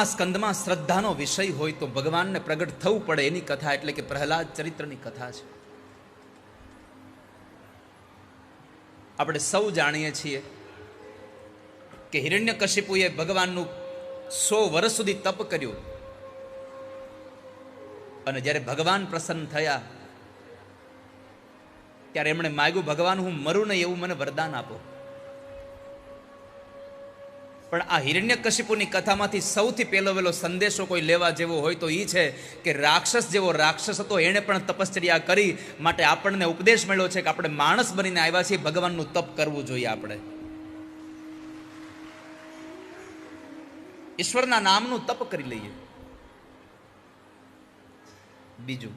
સ્કંદમાં શ્રદ્ધાનો વિષય હોય તો ભગવાનને પ્રગટ થવું પડે એની કથા એટલે કે પ્રહલાદ ચરિત્રની કથા છે. આપણે સૌ જાણીએ છીએ કે હિરણ્યકશિપુએ ભગવાનનું 100 વર્ષ સુધી તપ કર્યું અને જ્યારે ભગવાન પ્રસન્ન થયા ત્યારે એમણે માગ્યું, ભગવાન હું મરું નહીં એવું મને વરદાન આપો. પણ આ હિરણ્યકશિપુની કથામાંથી સૌથી પહેલો સંદેશો કોઈ લેવા જેવો હોય તો એ છે કે રાક્ષસ જેવો રાક્ષસ હતો, એણે પણ તપશ્ચર્યા કરી. માટે આપણને ઉપદેશ મળ્યો છે કે આપણે માણસ બનીને આવ્યા છીએ, ભગવાનનું તપ કરવું જોઈએ. આપણે ઈશ્વરના નામનું તપ કરી લઈએ. બીજું,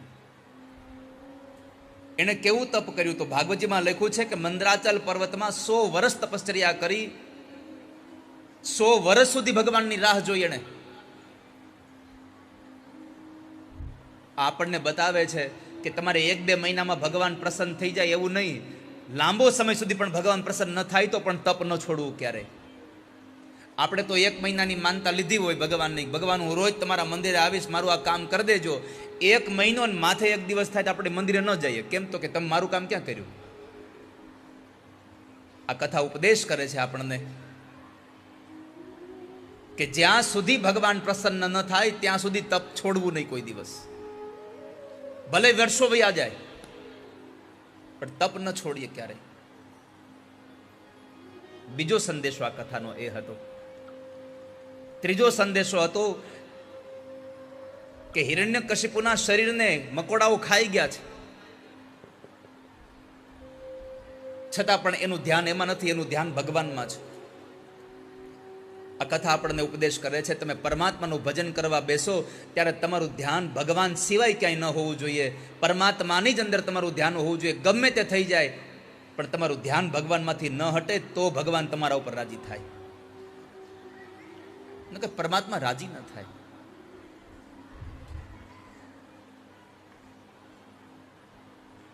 એને કેવું તપ કર્યું તો ભાગવતજીમાં લખ્યું છે કે મંદરાચલ પર્વતમાં 100 વર્ષ તપશ્ચર્યા કરી, 100 વર્ષ સુધી ભગવાનની રાહ જોઈ. એને આપણને બતાવે છે કે તમારે 1-2 મહિનામાં ભગવાન પ્રસન્ન થઈ જાય એવું નહીં, લાંબો સમય સુધી પણ ભગવાન પ્રસન્ન ન થાય તો પણ તપ ન છોડવું ક્યારેય. આપણે તો 1 મહિનાની માનતા લીધી હોય ભગવાનની, ભગવાન હું રોજ તમારા મંદિરે આવીશ, મારું આ કામ કરી દેજો. 1 મહિનો ને માથે 1 દિવસ થાય તો આપણે મંદિરે ન જઈએ. કેમ? તો કે તમે મારું કામ ક્યાં કર્યું? આ કથા ઉપદેશ કરે છે આપણને કે જ્યાં સુધી ભગવાન પ્રસન્ન ન થાય ત્યાં સુધી તપ છોડવું નહીં કોઈ દિવસ. ભલે વર્ષો વયા જાય પણ તપ ન છોડીએ ક્યારેય. બીજો સંદેશો આ કથાનો એ હતો. ત્રીજો સંદેશો હતો કે હિરણ્યકશિપુના શરીરને મકોડાઓ ખાઈ ગયા છે, છતાં પણ એનું ધ્યાન એમાં નથી, એનું ધ્યાન ભગવાનમાં છે. આ કથા આપણને ઉપદેશ કરે છે, તમે પરમાત્માનું ભજન કરવા બેસો ત્યારે તમારું ધ્યાન ભગવાન સિવાય ક્યાંય ન હોવું જોઈએ. પરમાત્માની જ અંદર તમારું ધ્યાન હોવું જોઈએ. ગમે તે થઈ જાય પણ તમારું ધ્યાન ભગવાનમાંથી ન હટે તો ભગવાન તમારા ઉપર રાજી થાય. ન કે પરમાત્મા રાજી ન થાય.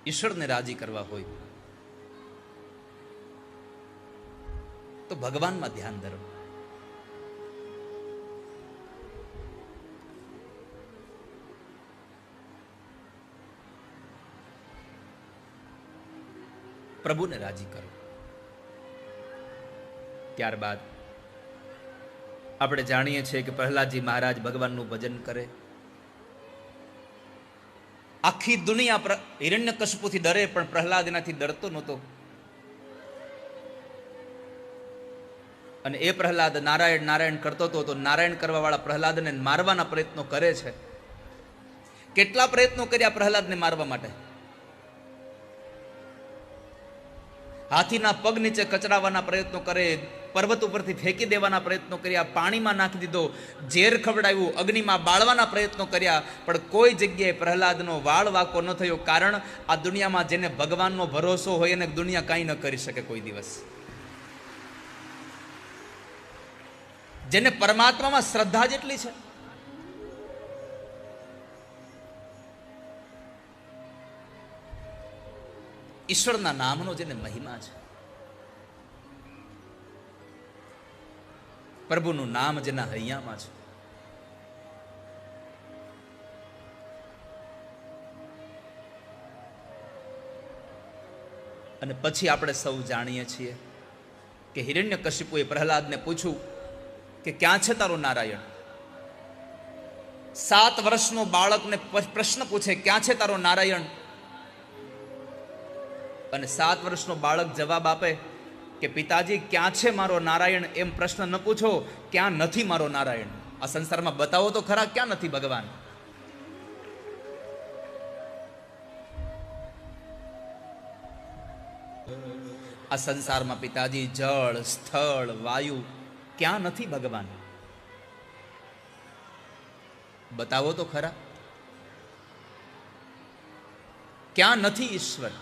ઈશ્વરને રાજી કરવા હોય તો ભગવાનમાં ધ્યાન ધરો. પ્રભુને રાજી કરો. ત્યારબાદ આપણે જાણીએ છીએ કે પ્રહલાદજી મહારાજ ભગવાનનું ભજન કરે. આખી દુનિયા હિરણ્યકશિપુથી ડરે પણ પ્રહલાદ એનાથી ડરતો નહોતો. અને એ પ્રહલાદ નારાયણ નારાયણ કરતો હતો તો નારાયણ કરવા વાળા પ્રહલાદને મારવાના પ્રયત્નો કરે છે. કેટલા પ્રયત્નો કર્યા પ્રહલાદને મારવા માટે? હાથીના પગ નીચે કચડાવવાના પ્રયત્નો કરે, પર્વત ઉપરથી ફેંકી દેવાના પ્રયત્નો કર્યા, પાણીમાં નાખી દીધો, ઝેર ખવડાવ્યું, અગ્નિમાં બાળવાના પ્રયત્નો કર્યા, પણ કોઈ જગ્યાએ પ્રહલાદનો વાળ વાકો ન થયો. કારણ આ દુનિયામાં જેને ભગવાનનો ભરોસો હોય એને દુનિયા કાંઈ ન કરી શકે કોઈ દિવસ. જેને પરમાત્મામાં શ્રદ્ધા જેટલી છે, ઈશ્વરના નામનો જેને મહિમા છે, પ્રભુનું નામ જેના હૈયામાં છે, અને પછી આપણે સૌ જાણીએ છીએ કે હિરણ્યકશિપુએ પ્રહલાદને પૂછ્યું કે ક્યાં છે તારો નારાયણ? 7 વર્ષનો બાળકને પ્રશ્ન પૂછે ક્યાં છે તારો નારાયણ? અને 7 વર્ષનો બાળક જવાબ આપે કે પિતાજી ક્યાં છે મારો નારાયણ? એમ પ્રશ્ન ન પૂછો, ક્યાં નથી મારો નારાયણ? આ સંસારમાં બતાવો તો ખરા ક્યાં નથી ભગવાન? આ સંસારમાં પિતાજી જળ, સ્થળ, વાયુ, ક્યાં નથી ભગવાન? બતાવો તો ખરા ક્યાં નથી ઈશ્વર?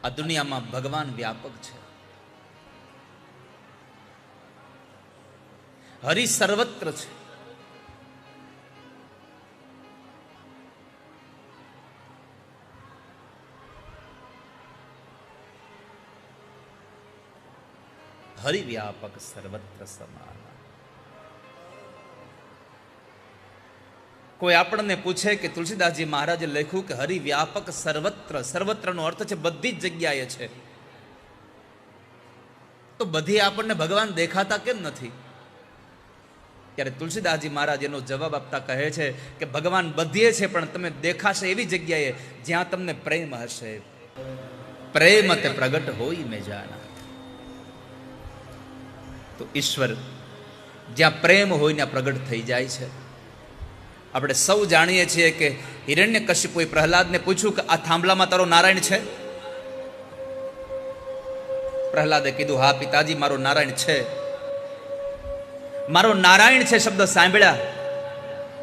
આ દુનિયામાં ભગવાન વ્યાપક છે. હરિ સર્વત્ર છે. હરિવ્યાપક સર્વત્ર સમાન. કોઈ આપણને પૂછે કે તુલસીદાસજી મહારાજે લખ્યું કે હરિવ્યાપક સર્વત્ર, સર્વત્રનો અર્થ છે બધી જ જગ્યાએ છે, તો બધી આપણને ભગવાન દેખાતા કેમ નથી? ત્યારે તુલસીદાસજી મહારાજ એનો જવાબ આપતા કહે છે કે ભગવાન બધીએ છે, પણ તમે દેખાશે એવી જગ્યાએ જ્યાં તમને પ્રેમ હશે. પ્રેમ તે પ્રગટ હોય મેં જાના. તો ઈશ્વર જ્યાં પ્રેમ હોય ત્યાં પ્રગટ થઈ જાય છે. આપણે સૌ જાણીએ છીએ કે હિરણ્યકશિપુએ પ્રહલાદને પૂછ્યું કે આ થાંભલામાં તારો નારાયણ છે? પ્રહલાદે કીધું, હા પિતાજી, મારો નારાયણ છે. મારો નારાયણ છે શબ્દ સાંભળ્યા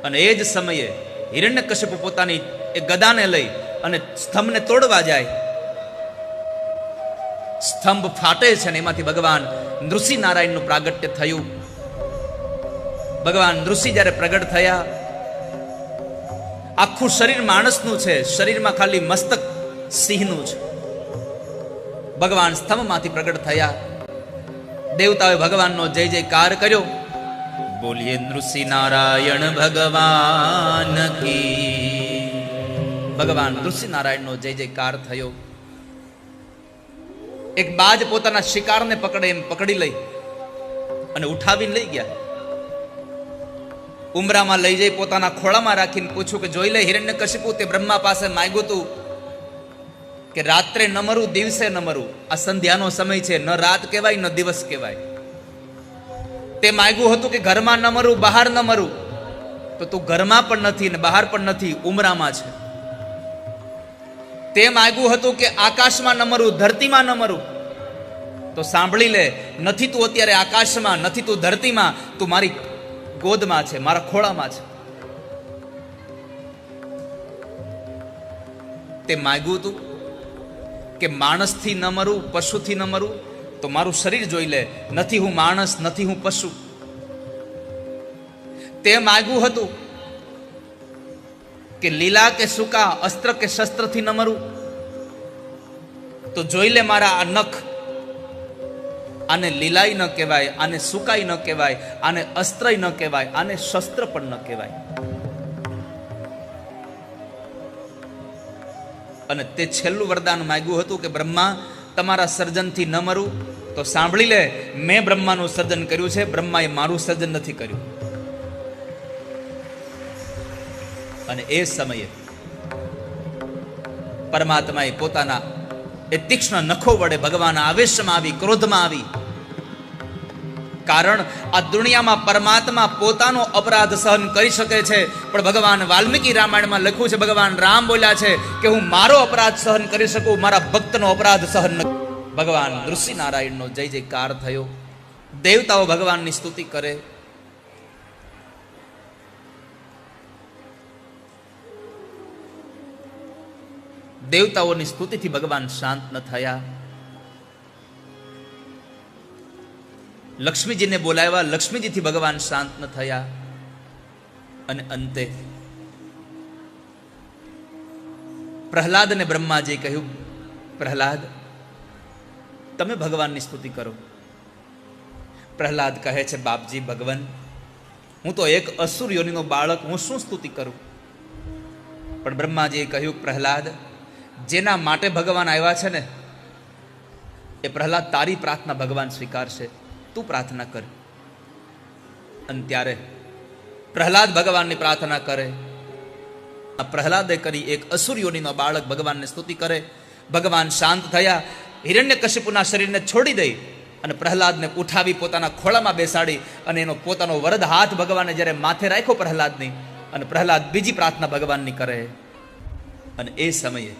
અને એ જ સમયે હિરણ્યકશિપુ પોતાની એ ગદાને લઈ અને સ્તંભને તોડવા જાય. સ્તંભ ફાટે છે અને એમાંથી ભગવાન નૃસિંહ નારાયણનું પ્રાગટ્ય થયું. ભગવાન નૃસિંહ જ્યારે પ્રગટ થયા, આખું શરીર માણસનું છે, શરીરમાં ખાલી મસ્તક સિંહનું છે. ભગવાન સ્તંભમાંથી પ્રગટ થયા. દેવતાઓએ ભગવાનનો જય જયકાર કર્યો. બોલીએ નૃસિંહ નારાયણ ભગવાન કી. ભગવાન નૃસિંહ નારાયણનો જય જયકાર થયો. એક બાજ પોતાના શિકારને પકડે એમ પકડી લઈ અને ઉઠાવીને લઈ ગયા. ઉમરામાં લઈ જઈ પોતાના ખોળામાં રાખીને પૂછ્યું કે જોઈ લે હિરણ્યકશિપુ, તે બ્રહ્મા પાસે માંગ્યું તું કે રાત્રે ન મરું, દિવસે ન મરું. આ સંધ્યાનો સમય છે, ન રાત કહેવાય ન દિવસ કહેવાય. તે માંગ્યું હતું કે ઘરમાં ન મરું, બહાર ન મરું. તો તું ઘરમાં પણ નથી ને બહાર પણ નથી, ઉમરામાં છે. તે માંગ્યું હતું કે આકાશમાં ન મરું, ધરતીમાં ન મરું. તો સાંભળી લે, નથી તું અત્યારે આકાશમાં, નથી તું ધરતીમાં, તું મારી ગોદમાં છે, મારા ખોળામાં છે. તે માંગ્યું હતું કે માણસથી ન મરું, પશુથી ન મરું. તો મારું શરીર જોઈ લે, નથી હું માણસ, નથી હું પશુ. તે માંગ્યું હતું કે લીલા કે સૂકા, અસ્ત્ર કે શસ્ત્રથી ન મરું. તો જોઈ લે મારા આ નખ, આને લીલાઈ ન કહેવાય, આને સુકાઈ ન કહેવાય, આને અસ્ત્રય ન કહેવાય, આને શસ્ત્ર પણ ન કહેવાય. અને તે છેલ્લું વરદાન માંગ્યું હતું કે બ્રહ્મા, તમારા સર્જનથી ન મરું. તો સાંભળી લે, મેં બ્રહ્માનું સર્જન કર્યું છે, બ્રહ્માએ મારું સર્જન નથી કર્યું. અને એ સમયે પરમાત્માએ પોતાના એ તીક્ષ્ણ નખો વડે ભગવાન આવેશમાં આવી, ક્રોધમાં આવી. કારણ આ દુનિયામાં પરમાત્મા પોતાનો અપરાધ સહન કરી શકે છે, પણ ભગવાન વાલ્મીકી રામાયણમાં લખ્યું છે, ભગવાન રામ બોલ્યા છે કે હું મારો અપરાધ સહન કરી શકું, મારા ભક્તનો અપરાધ સહન ન. ભગવાન નૃસિંહ નારાયણનો જય જયકાર થયો. દેવતાઓ ભગવાનની સ્તુતિ કરે. દેવતાઓની સ્તુતિથી ભગવાન શાંત ન થયા. લક્ષ્મીજીને બોલાવ્યા, લક્ષ્મીજીથી ભગવાન શાંત ન થયા. અને અંતે પ્રહલાદને બ્રહ્માજી કહ્યું, પ્રહલાદ, તમે ભગવાનની સ્તુતિ કરો. પ્રહલાદ કહે છે, બાપજી ભગવાન, હું તો એક અસુર યોનિનો બાળક, હું શું સ્તુતિ કરું? પણ બ્રહ્માજીએ કહ્યું, પ્રહલાદ, જેના માટે ભગવાન આવ્યા છે ને, એ પ્રહલાદ તારી પ્રાર્થના ભગવાન સ્વીકારશે, તું પ્રાર્થના કર. અને ત્યારે પ્રહલાદ ભગવાનની પ્રાર્થના કરે. આ પ્રહલાદે કરી એક અસુર યોનિનો બાળક ભગવાનની સ્તુતિ કરે. ભગવાન શાંત થયા. હિરણ્યકશિપુના શરીરને છોડી દઈ અને પ્રહલાદને ઉઠાવી પોતાના ખોળામાં બેસાડી અને એનો પોતાનો વરદ હાથ ભગવાને જ્યારે માથે રાખ્યો પ્રહલાદની, અને પ્રહલાદ બીજી પ્રાર્થના ભગવાનની કરે. અને એ સમયે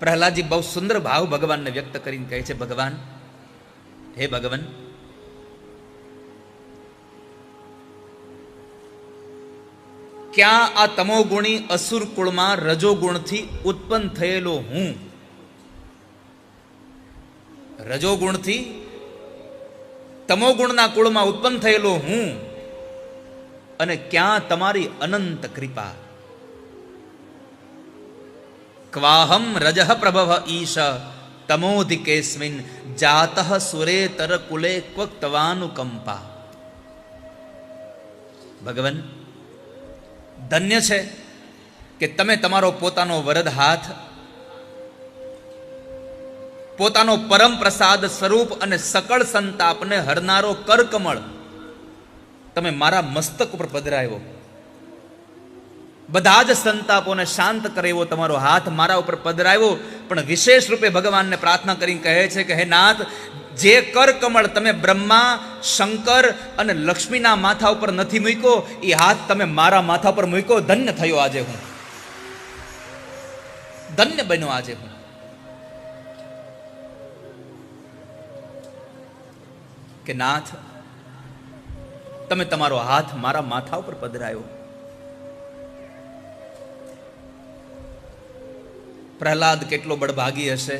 પ્રહલાદજી બહુ સુંદર ભાવ ભગવાનને વ્યક્ત કરીને કહે છે, ભગવાન, હે ભગવાન, ક્યાં આ તમોગુણી અસુર કુળમાં રજોગુણથી ઉત્પન્ન થયેલો હું, રજોગુણથી તમોગુણના કુળમાં ઉત્પન્ન થયેલો હું, અને ક્યાં તમારી અનંત કૃપા. ક્વાહમ રજઃ પ્રભવ ઈશ તમોધિકેસ્મિન જાતઃ સુરેતર કુલે ક્વક્તવાનુકંપા. ભગવાન, ધન્ય છે કે તમે તમારો પોતાનો વરદ હાથ, પોતાનો પરમ પ્રસાદ સ્વરૂપ અને સકળ સંતાપને હરનારો કરકમળ તમે મારા મસ્તક ઉપર પધરાવ્યો. બધા જ સંતાપોને શાંત કરે એવો તમારો હાથ મારા ઉપર પધરાવ્યો. પણ વિશેષ રૂપે ભગવાનને પ્રાર્થના કરીને કહે છે કે હે નાથ, જે કરકમળ તમે બ્રહ્મા, શંકર અને લક્ષ્મીના માથા ઉપર નથી મૂક્યો, એ હાથ તમે મારા માથા પર મૂક્યો. ધન્ય થયો આજે હું, ધન્ય બન્યો આજે હું. કે નાથ, તમે તમારો હાથ મારા માથા ઉપર પધરાયો. પ્રહલાદ કેટલો બળભાગી હશે.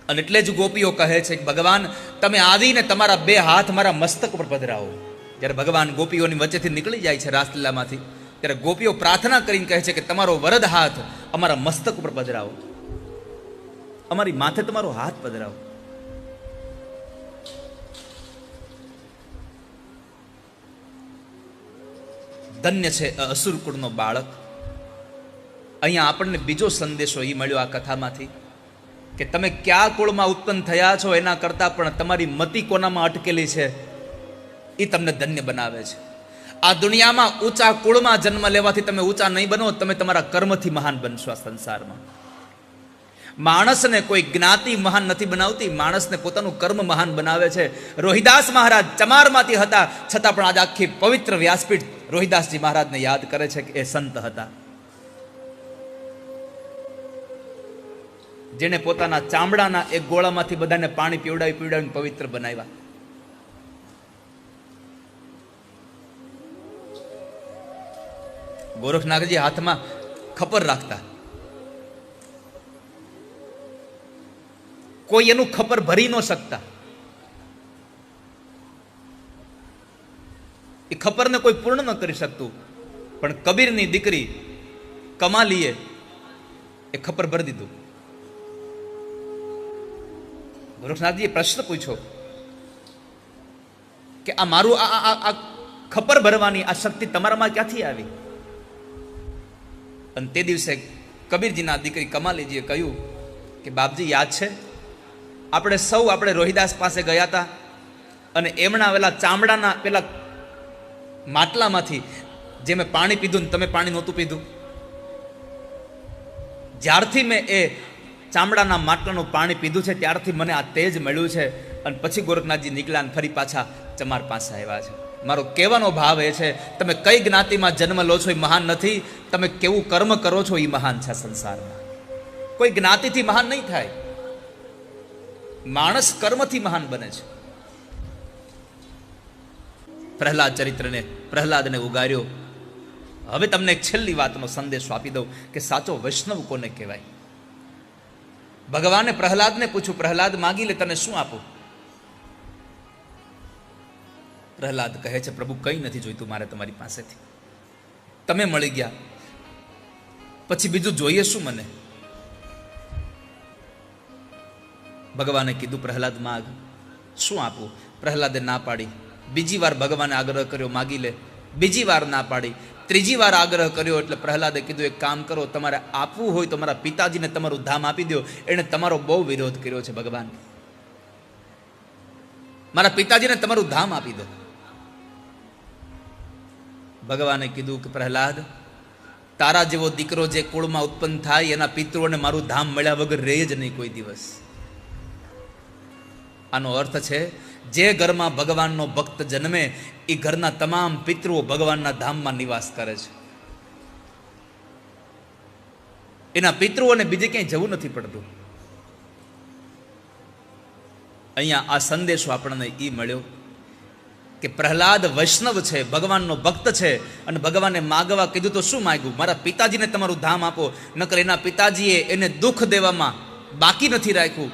અને એટલે જ ગોપીઓ કહે છે કે ભગવાન, તમે આવીને તમારા બે હાથ મારા મસ્તક ઉપર પધરાવો. જ્યારે ભગવાન ગોપીઓની વચ્ચેથી નીકળી જાય છે રાસલીલામાંથી, ત્યારે ગોપીઓ પ્રાર્થના કરીને કહે છે કે તમારો વરદ હાથ અમારા મસ્તક ઉપર પધરાવો, અમારી માથે તમારો હાથ પધરાવો. ધન્ય છે અસુર કુળનો બાળક. અહીંયા આપણને બીજો સંદેશો એ મળ્યો આ કથામાંથી કે તમે કયા કુળમાં ઉત્પન્ન થયા છો એના કરતા પણ તમારી મતિ કોનામાં અટકેલી છે એ તમને ધન્ય બનાવે છે. આ દુનિયામાં ઊંચા કુળમાં જન્મ લેવાથી તમે ઊંચા નહીં બનો, તમે તમારા કર્મથી મહાન બનશો. આ સંસારમાં માણસને કોઈ જ્ઞાતિ મહાન નથી બનાવતી, માણસને પોતાનું કર્મ મહાન બનાવે છે. રોહિદાસ મહારાજ ચમારમાંથી હતા, છતાં પણ આજે આખી પવિત્ર વ્યાસપીઠ રોહિદાસજી મહારાજને યાદ કરે છે કે એ સંત હતા, જેને પોતાના ચામડાના એક ગોળામાંથી બધાને પાણી પીવડાવીને પવિત્ર બનાવ્યા. ગોરખનાથજી હાથમાં ખપર રાખતા, કોઈ એનું ખપર ભરી ન શકતા. એ ખપરને કોઈ પૂર્ણ ન કરી શકતું. પણ કબીરની દીકરી કમાલીએ એ ખપર ભરી દીધું. ગોરખનાથજીએ પ્રશ્ન પૂછ્યો કે આ મારું આ ખપર ભરવાની આ શક્તિ તમારામાં ક્યાંથી આવી? અને તે દિવસે કબીરજીના દીકરી કમાલીજીએ કહ્યું કે બાપજી, યાદ છે આપણે રોહિદાસ પાસે ગયા હતા અને એમના પેલા ચામડાના પેલા માટલામાંથી જે મેં પાણી પીધું ને તમે પાણી નહોતું પીધું, જ્યારથી મેં એ ચામડાના માટલાનું પાણી પીધું છે ત્યારથી મને આ તેજ મળ્યું છે. અને પછી ગોરખનાથજી નીકળ્યા અને ફરી પાછા ચમાર પાસે આવ્યા છે. મારો કહેવાનો ભાવ એ છે, તમે કઈ જ્ઞાતિમાં જન્મ લો છો એ મહાન નથી, તમે કેવું કર્મ કરો છો એ મહાન છે. સંસારમાં કોઈ જ્ઞાતિથી મહાન નહીં થાય, માણસ કર્મથી મહાન બને છે. પ્રહલાદ ચરિત્રને પ્રહલાદને ઉગાર્યો. હવે તમને એક છેલ્લી વાતનો સંદેશો આપી દઉં કે સાચો વૈષ્ણવ કોને કહેવાય. ભગવાને પ્રહલાદને પૂછ્યું, પ્રહલાદ માગી લે, તને શું આપું? પ્રહલાદ કહે છે, પ્રભુ કંઈ નથી જોઈતું મારે તમારી પાસેથી, તમે મળી ગયા પછી બીજું જોઈએ શું મને? ભગવાને કીધું, પ્રહલાદ માગ, શું આપું? પ્રહલાદે ના પાડી. બીજી વાર ભગવાને આગ્રહ કર્યો, માગી લે. બીજી વાર ના પાડી. ત્રીજી વાર આગ્રહ કર્યો એટલે પ્રહલાદે કીધું, એક કામ કરો, તમારે આપવું હોય તો મારા પિતાજીને તમારું ધામ આપી દો. એણે તમારો બહુ વિરોધ કર્યો છે ભગવાન, મારા પિતાજીને તમારું ધામ આપી દો. ભગવાને કીધું કે પ્રહલાદ, તારા જેવો દીકરો જે કુળમાં ઉત્પન્ન થાય એના પિતૃઓને મારું ધામ મળ્યા વગર રહે જ નહીં કોઈ દિવસ. આનો અર્થ છે, જે ઘરમાં ભગવાનનો ભક્ત જન્મે એ ઘરના તમામ પિતૃઓ ભગવાનના ધામમાં નિવાસ કરે છે. એના પિતૃઓને બીજે ક્યાંય જવું નથી પડતું. અહીંયા આ સંદેશો આપણને એ મળ્યો કે પ્રહલાદ વૈષ્ણવ છે, ભગવાનનો ભક્ત છે, અને ભગવાને માગવા કીધું તો શું માગ્યું? મારા પિતાજીને તમારું ધામ આપો. નકર એના પિતાજીએ એને દુઃખ દેવામાં બાકી નથી રાખ્યું,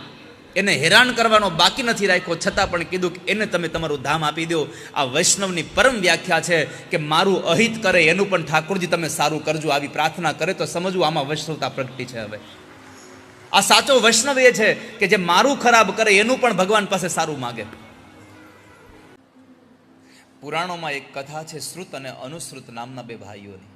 એને હેરાન કરવાનો બાકી નથી રાખ્યો, છતાં પણ કીધું કે એને તમે તમારું ધામ આપી દો. આ વૈષ્ણવની પરમ વ્યાખ્યા છે કે મારું અહિત કરે એનું પણ ઠાકોરજી તમે સારું કરજો. આવી પ્રાર્થના કરે તો સમજવું આમાં વૈષ્ણવતા પ્રગટી છે. હવે આ સાચો વૈષ્ણવ એ છે કે જે મારું ખરાબ કરે એનું પણ ભગવાન પાસે સારું માગે. પુરાણોમાં એક કથા છે શ્રુત અને અનુશ્રુત નામના બે ભાઈઓની.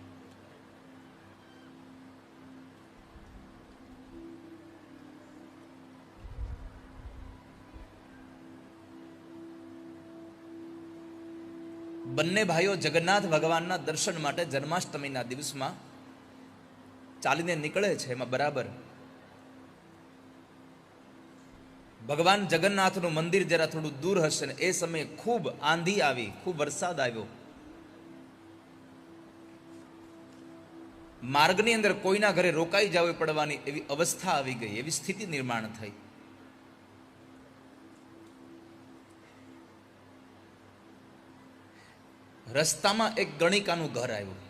બંને ભાઈઓ જગન્નાથ ભગવાનના દર્શન માટે જન્માષ્ટમીના દિવસમાં ચાલીને નીકળે છે. એમાં બરાબર ભગવાન જગન્નાથનું મંદિર જરા થોડું દૂર હશે ને એ સમયે ખૂબ આંધી આવી, ખૂબ વરસાદ આવ્યો. માર્ગની અંદર કોઈના ઘરે રોકાઈ જવી પડવાની એવી અવસ્થા આવી ગઈ, એવી સ્થિતિ નિર્માણ થઈ. રસ્તામાં એક ગણિકાનું ઘર આવ્યું.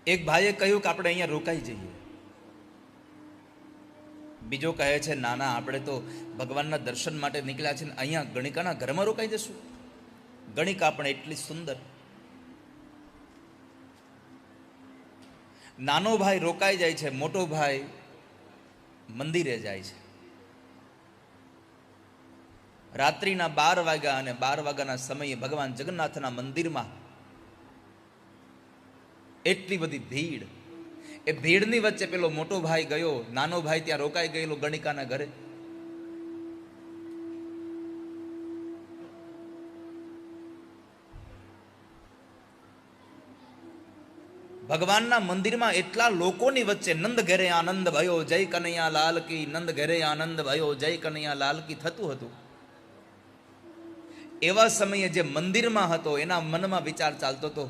એક ભાઈએ કહ્યું કે આપણે અહીંયા રોકાઈ જઈએ. બીજો કહે છે ના ના, આપણે તો ભગવાનના દર્શન માટે નીકળ્યા છે, અહીંયા ગણિકાના ઘરમાં રોકાઈ જશું. ગણિકા પણ એટલી સુંદર. નાનો ભાઈ રોકાઈ જાય છે, મોટો ભાઈ મંદિરે જાય છે. રાત્રિના 12 વાગ્યા અને 12 વાગ્યાના સમયે ભગવાન જગન્નાથના મંદિરમાં એટલી બધી ભીડ. એ ભીડની વચ્ચે પેલો મોટો ભાઈ ગયો, નાનો ભાઈ ત્યાં રોકાઈ ગયેલો ગણિકાના ઘરે. ભગવાનના મંદિરમાં એટલા લોકોની વચ્ચે નંદ ઘેરે આનંદ ભયો જય કનૈયા લાલ કી, નંદ ઘેરે આનંદ ભયો જય કનૈયા લાલ કી થતું હતું. એવા સમયે જે મંદિરમાં હતો એના મનમાં વિચાર ચાલતો હતો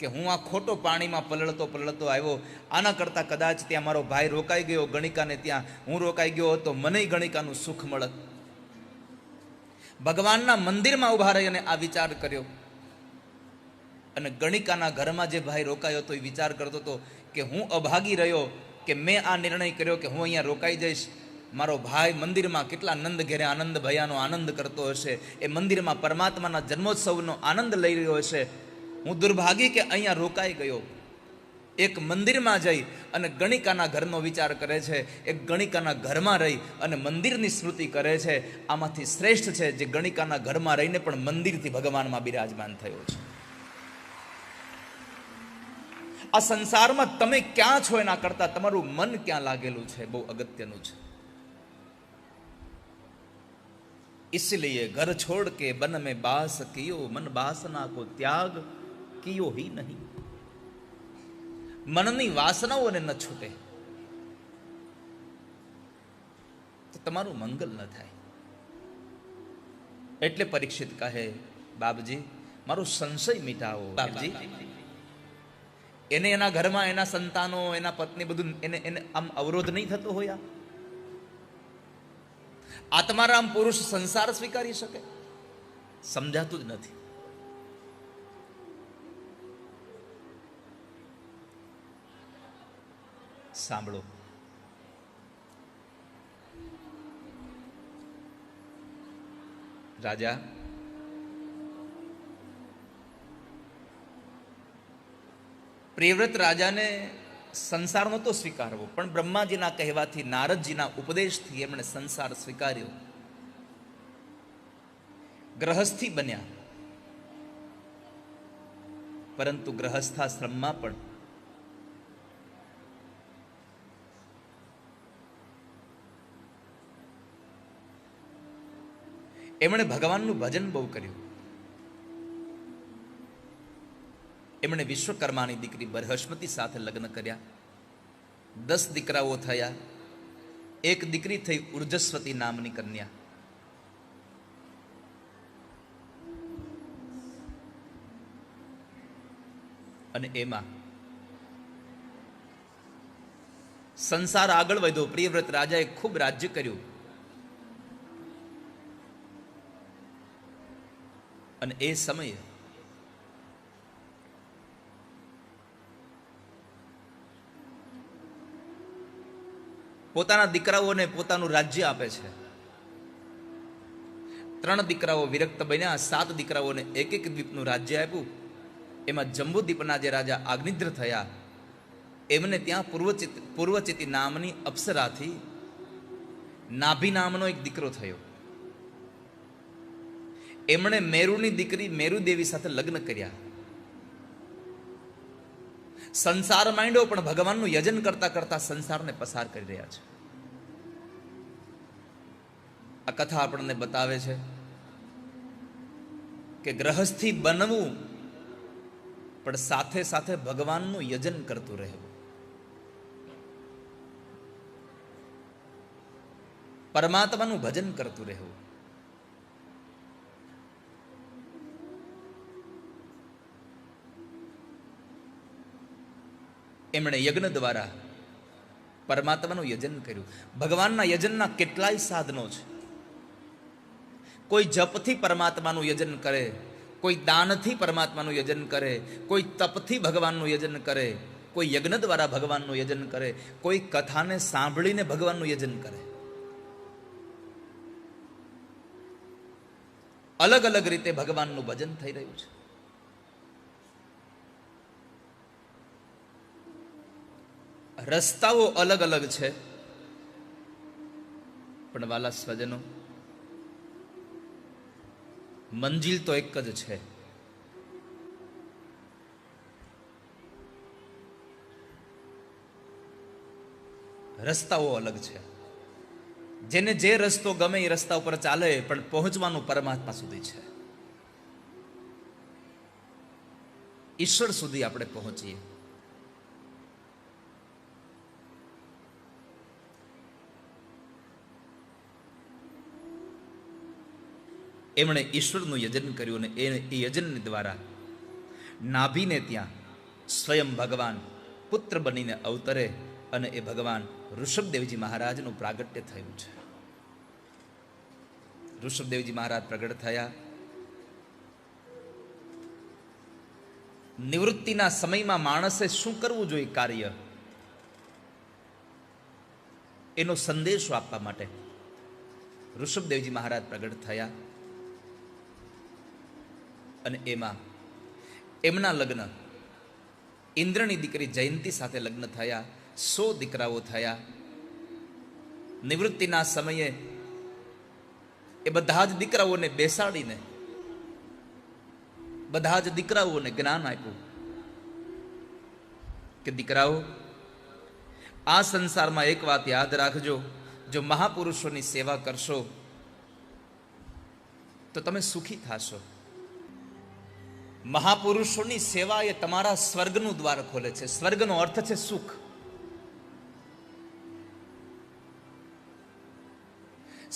કે હું આ ખોટો પાણીમાં પલળતો પલળતો આવ્યો, આના કરતાં કદાચ ત્યાં મારો ભાઈ રોકાઈ ગયો ગણિકાને ત્યાં હું રોકાઈ ગયો હતો, મને ગણિકાનું સુખ મળત. ભગવાનના મંદિરમાં ઉભા રહી અને આ વિચાર કર્યો. અને ગણિકાના ઘરમાં જે ભાઈ રોકાયો હતો એ વિચાર કરતો હતો કે હું અભાગી રહ્યો કે મેં આ નિર્ણય કર્યો કે હું અહીંયા રોકાઈ જઈશ. મારો ભાઈ મંદિરમાં કેટલા નંદ ઘેરે આનંદ ભયાનો આનંદ કરતો હશે, એ મંદિરમાં પરમાત્માના જન્મોત્સવનો આનંદ લઈ રહ્યો હશે. હું દુર્ભાગી કે અહીંયા રોકાઈ ગયો. એક મંદિરમાં જઈ અને ગણિકાના ઘરનો વિચાર કરે છે, એક ગણિકાના ઘરમાં રહી અને મંદિરની સ્મૃતિ કરે છે. આમાંથી શ્રેષ્ઠ છે જે ગણિકાના ઘરમાં રહીને પણ મંદિરથી ભગવાનમાં બિરાજમાન થયો છે. આ સંસારમાં તમે ક્યાં છો એના કરતા તમારું મન ક્યાં લાગેલું છે બહુ અગત્યનું છે. इसलिए घर छोड़ के बन में बास कियो, मन बासना को त्याग कियो ही नहीं. મનની વાસનાઓને ન છૂટે તો તમારું મંગલ ન થાય. એટલે પરીક્ષિત કહે બાપજી મારો સંશય મિટાવો. બાપજી એને એના ઘરમાં એના સંતાનો એના પત્ની બધું એને આમ અવરોધ નહીં થતો હોય. આત્મારામ પુરુષ સંસાર સ્વીકારી શકે? સમજાતું જ નથી. સાંભળો, રાજા પ્રિયવ્રત રાજાને સંસાર નહોતો સ્વીકારવો, પણ બ્રહ્માજીના કહેવાથી નારદજીના ઉપદેશથી એમણે સંસાર સ્વીકાર્યો. ગ્રહસ્થી બન્યા, પરંતુ ગ્રહસ્થાશ્રમમાં પણ એમણે ભગવાનનું ભજન બહુ કર્યું. એમણે વિશ્વકર્માની દીકરી બૃહસ્પતિ સાથે લગ્ન કર્યા. 10 દીકરાઓ થયા. એક દીકરી થઈ ઉર્જસ્વતી નામની કન્યા. અને એમાં સંસાર આગળ વધ્યો. પ્રિયવ્રત રાજાએ ખૂબ રાજ્ય કર્યું. અને એ સમયે પોતાના દીકરાઓને પોતાનું રાજ્ય આપે છે. 3 દીકરાઓ વિરક્ત બન્યા, 7 દીકરાઓને એક એક દ્વીપનું રાજ્ય આપ્યું. એમાં જંબુદ્વીપના જે રાજા આગ્નિદ્ર થયા, એમને ત્યાં પૂર્વચિતિ નામની અપ્સરાથી નાભી નામનો એક દીકરો થયો. એમણે મેરુની દીકરી મેરુદેવી સાથે લગ્ન કર્યા. સંસાર માંડ્યો, પણ ભગવાનનું યજન કરતા કરતા સંસારને પસાર કરી રહ્યા છે. આ કથા આપણને બતાવે છે કે ગ્રહસ્થી બનવું, પણ સાથે સાથે ભગવાનનું યજન કરતું રહેવું. પરમાત્માનું ભજન કરતું રહેવું. એમણે યજ્ઞ દ્વારા પરમાત્માનું યજન કર્યું. ભગવાનના યજનના કેટલાય સાધનો છે. કોઈ જપથી પરમાત્માનું યજન કરે, કોઈ દાનથી પરમાત્માનું યજન કરે, કોઈ તપથી ભગવાનનું યજન કરે, કોઈ યજ્ઞ દ્વારા ભગવાનનું યજન કરે, કોઈ કથાને સાંભળીને ભગવાનનું યજન કરે. અલગ અલગ રીતે ભગવાનનું ભજન થઈ રહ્યું છે. રસ્તાઓ અલગ અલગ છે, પણ વાલા સ્વજનો, મંજિલ તો એક જ છે. રસ્તાઓ અલગ છે. જેને જે રસ્તો ગમે એ રસ્તા ઉપર ચાલે, પણ પહોંચવાનું પરમાત્મા સુધી છે. ઈશ્વર સુધી આપણે પહોંચીએ. એમણે ઈશ્વરનું યજન કર્યું, અને એ યજન દ્વારા નાભીને ત્યાં સ્વયં ભગવાન પુત્ર બનીને અવતરે, અને એ ભગવાન ઋષભદેવજી મહારાજનું પ્રાગટ્ય થયું છે. ઋષભદેવજી મહારાજ પ્રગટ થયા. નિવૃત્તિના સમયમાં માણસે શું કરવું જોઈએ કાર્ય, એનો સંદેશો આપવા માટે ઋષભદેવજી મહારાજ પ્રગટ થયા. અને એમાં એમના લગ્ન ઇન્દ્રની દીકરી જયંતી સાથે લગ્ન થયા. 100 દીકરાઓ થયા. નિવૃત્તિના સમયે એ બધા જ દીકરાઓને બેસાડીને બધા જ દીકરાઓને જ્ઞાન આપ્યું કે દીકરાઓ, આ સંસારમાં એક વાત યાદ રાખજો, જો મહાપુરુષોની સેવા કરશો તો તમે સુખી થશો. મહાપુરુષોની સેવા એ તમારા સ્વર્ગનું દ્વાર ખોલે છે. સ્વર્ગનો અર્થ છે સુખ.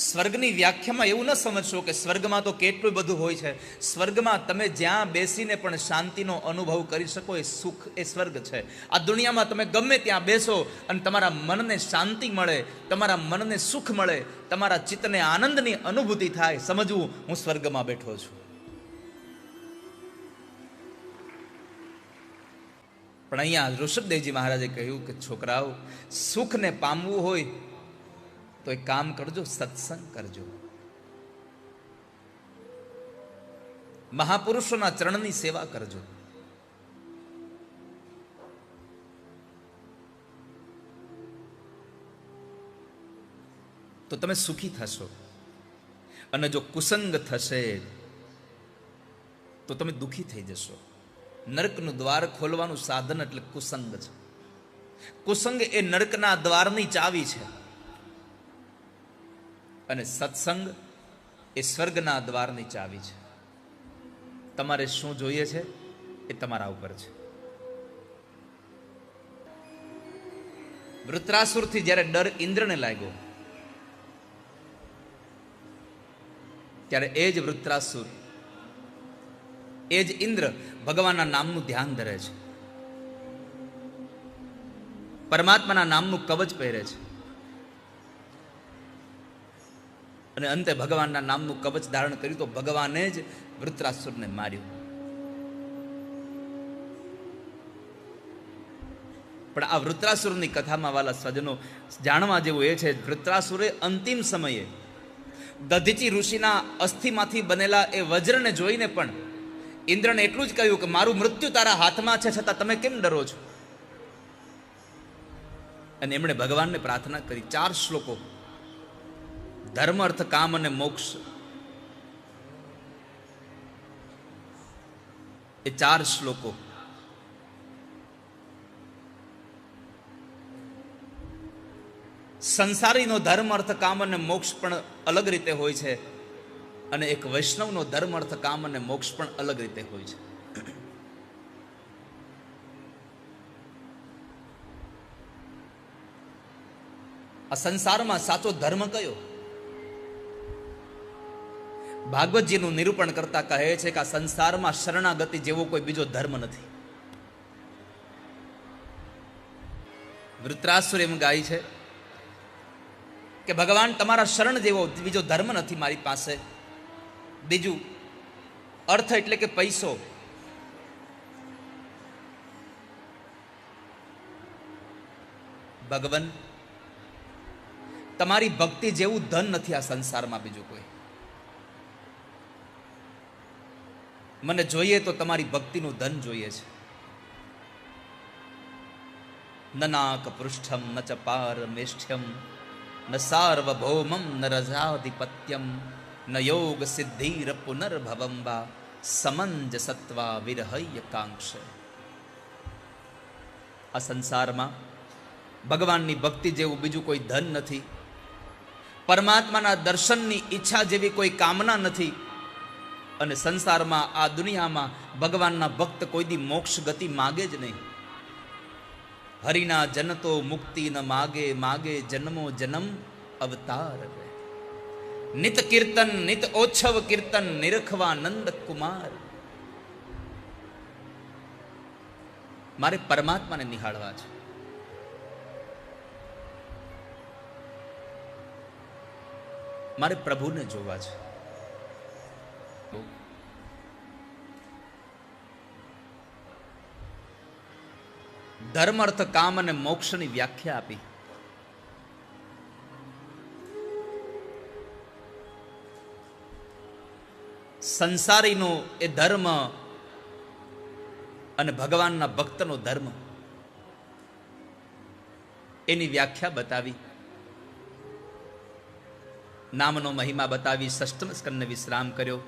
સ્વર્ગની વ્યાખ્યામાં એવું ન સમજશો કે સ્વર્ગમાં તો કેટલું બધું હોય છે. સ્વર્ગમાં તમે જ્યાં બેસીને પણ શાંતિનો અનુભવ કરી શકો, એ સુખ, એ સ્વર્ગ છે. આ દુનિયામાં તમે ગમે ત્યાં બેસો અને તમારા મનને શાંતિ મળે, તમારા મનને સુખ મળે, તમારા ચિત્તને આનંદની અનુભૂતિ થાય, સમજવું હું સ્વર્ગમાં બેઠો છું. પણ અહીંયા ઋષભદેવજી મહારાજે કહ્યું કે છોકરાઓ, સુખને પામવું હોય તો એક કામ કરજો, સત્સંગ કરજો. મહાપુરુષોના ચરણની સેવા કરજો. તો તમે સુખી થશો. અને જો કુસંગ થશે તો તમે દુખી થઈ જશો. નરકનું દ્વાર ખોલવાનું સાધન એટલે કુસંગ છે. કુસંગ એ નરકના દ્વારની ચાવી છે, અને સત્સંગ એ સ્વર્ગના દ્વારની ચાવી છે. તમારે શું જોઈએ છે એ તમારા ઉપર છે. વૃત્રાસુરથી જ્યારે ડર ઇન્દ્રને લાગ્યો, ત્યારે એ જ વૃત્રાસુર, એ જ ઇન્દ્ર ભગવાનના નામનું ધ્યાન ધરે છે, પરમાત્માના નામનું કવચ પહેરે છે, અને અંતે ભગવાનના નામનું કવચ ધારણ કર્યું તો ભગવાને જ વૃત્રાસુરને માર્યું. પણ આ વૃત્રાસુરની કથામાં વાલા સ્વજનો જાણવા જેવું એ છે, વૃત્રાસુરે અંતિમ સમયે દધીચી ઋષિના અસ્થિમાંથી બનેલા એ વજ્રને જોઈને પણ ઇન્દ્રને એટલું જ કહ્યું કે મારું મૃત્યુ તારા હાથમાં છે, છતાં તમે કેમ ડરો છો? અને એમણે ભગવાનને પ્રાર્થના કરી. 4 શ્લોકો, ધર્મ, અર્થ, કામ અને મોક્ષ. એ 4 શ્લોકો સંસારીનો ધર્મ, અર્થ, કામ અને મોક્ષ પણ અલગ રીતે હોય છે, અને એક વૈષ્ણવનો ધર્મ, અર્થ, કામ અને મોક્ષ પણ અલગ રીતે હોય છે. આ સંસારમાં સાચો ધર્મ કયો? ભાગવતજીનું નિરૂપણ કરતા કહે છે કે આ સંસારમાં શરણાગતિ જેવો કોઈ બીજો ધર્મ નથી. વૃત્રાસુર એમ ગાય છે કે ભગવાન તમારા શરણ જેવો બીજો ધર્મ નથી મારી પાસે. બીજું, અર્થ એટલે કે પૈસો. ભગવાન તમારી ભક્તિ જેવું ધન નથી આ સંસારમાં બીજું કોઈ. મને જોઈએ તો તમારી ભક્તિનું ધન જોઈએ છે. નનાક પૃષ્ઠમ ન ચ પારમેષ્ઠ્યમ ન સાર્વભૌમમ ન રજાધિપત્યમ ન યોગ સિદ્ધિર પુનર્ભવમ વા સમંજસત્વા વિરહય કાંક્ષ. આ સંસારમાં ભગવાનની ભક્તિ જેવું બીજું કોઈ ધન નથી. પરમાત્માના દર્શનની ઈચ્છા જેવી કોઈ કામના નથી. અને સંસારમાં, આ દુનિયામાં ભગવાનના ભક્ત કોઈ દી મોક્ષ ગતિ માગે જ નહીં. હરિના જન તો મુક્તિ ન માગે, માગે જન્મો જન્મ અવતાર. નિત કીર્તન નિત ઓછવ કીર્તન નિરખવા નંદ કુમાર. મારે પરમાત્માને નિહાળવા છે. મારે પ્રભુને જોવા છે. ધર્મ, અર્થ, કામ અને મોક્ષની વ્યાખ્યા આપી. સંસારીનો એ ધર્મ અને ભગવાનના ભક્તનો ધર્મ, એની વ્યાખ્યા બતાવી. નામનો મહિમા બતાવી, ષષ્ઠમ સ્કંદને વિશ્રામ કર્યો.